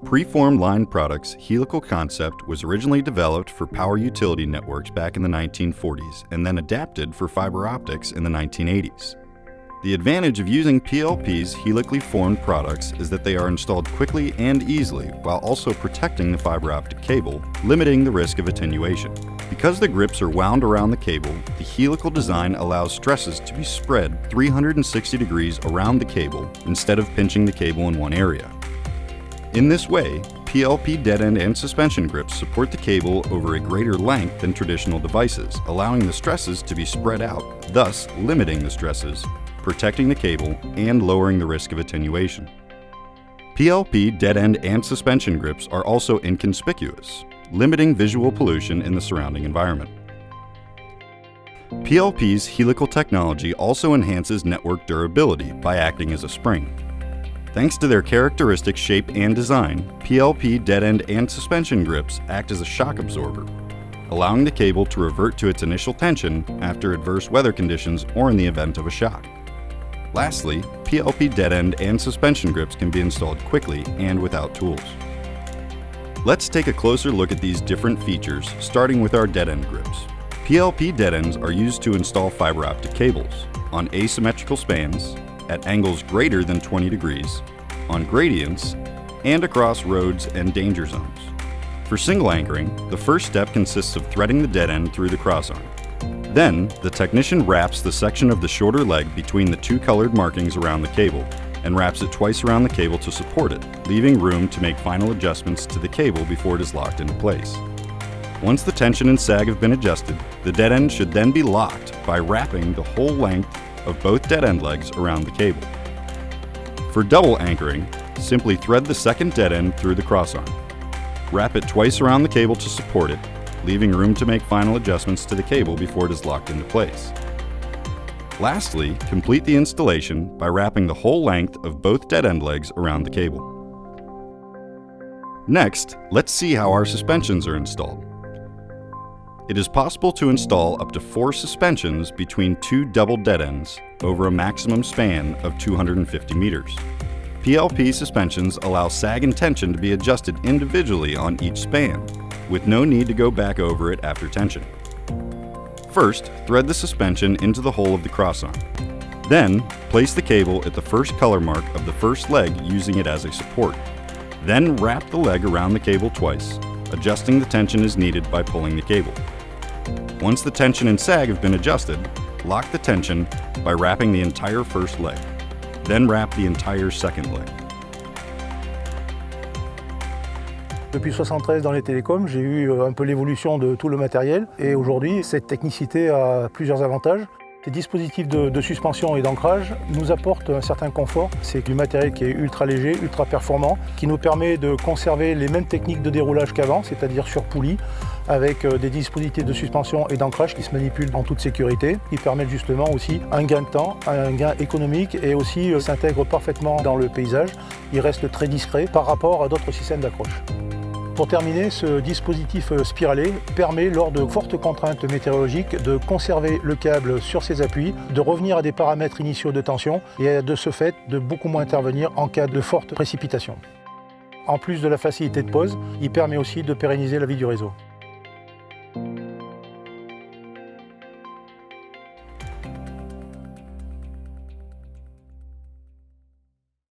Preformed line products' helical concept was originally developed for power utility networks back in the 1940s and then adapted for fiber optics in the 1980s. The advantage of using PLP's helically formed products is that they are installed quickly and easily while also protecting the fiber optic cable, limiting the risk of attenuation. Because the grips are wound around the cable, the helical design allows stresses to be spread 360 degrees around the cable instead of pinching the cable in one area. In this way, PLP dead end and suspension grips support the cable over a greater length than traditional devices, allowing the stresses to be spread out, thus limiting the stresses, protecting the cable, and lowering the risk of attenuation. PLP dead end and suspension grips are also inconspicuous, limiting visual pollution in the surrounding environment. PLP's helical technology also enhances network durability by acting as a spring. Thanks to their characteristic shape and design, PLP dead end and suspension grips act as a shock absorber, allowing the cable to revert to its initial tension after adverse weather conditions or in the event of a shock. Lastly, PLP dead end and suspension grips can be installed quickly and without tools. Let's take a closer look at these different features, starting with our dead end grips. PLP dead ends are used to install fiber optic cables on asymmetrical spans, at angles greater than 20 degrees, on gradients, and across roads and danger zones. For single anchoring, the first step consists of threading the dead end through the crossarm. Then, the technician wraps the section of the shorter leg between the two colored markings around the cable and wraps it twice around the cable to support it, leaving room to make final adjustments to the cable before it is locked into place. Once the tension and sag have been adjusted, the dead end should then be locked by wrapping the whole length of both dead end legs around the cable. For double anchoring, simply thread the second dead end through the crossarm. Wrap it twice around the cable to support it, leaving room to make final adjustments to the cable before it is locked into place. Lastly, complete the installation by wrapping the whole length of both dead end legs around the cable. Next, let's see how our suspensions are installed. It is possible to install up to 4 suspensions between 2 double dead ends over a maximum span of 250 meters. PLP suspensions allow sag and tension to be adjusted individually on each span, with no need to go back over it after tension. First, thread the suspension into the hole of the crossarm. Then, place the cable at the first color mark of the first leg using it as a support. Then wrap the leg around the cable twice, adjusting the tension as needed by pulling the cable. Once the tension and sag have been adjusted, lock the tension by wrapping the entire first leg. Then wrap the entire second leg. Depuis 1973 dans les télécoms, j'ai eu un peu l'évolution de tout le matériel et aujourd'hui, cette technicité a plusieurs avantages. Ces dispositifs de suspension et d'ancrage nous apportent un certain confort. C'est du matériel qui est ultra léger, ultra performant, qui nous permet de conserver les mêmes techniques de déroulage qu'avant, c'est-à-dire sur poulie, avec des dispositifs de suspension et d'ancrage qui se manipulent en toute sécurité, qui permettent justement aussi un gain de temps, un gain économique et aussi s'intègrent parfaitement dans le paysage. Ils restent très discrets par rapport à d'autres systèmes d'accroche. Pour terminer, ce dispositif spiralé permet, lors de fortes contraintes météorologiques, de conserver le câble sur ses appuis, de revenir à des paramètres initiaux de tension et de ce fait de beaucoup moins intervenir en cas de forte précipitation. En plus de la facilité de pose, il permet aussi de pérenniser la vie du réseau.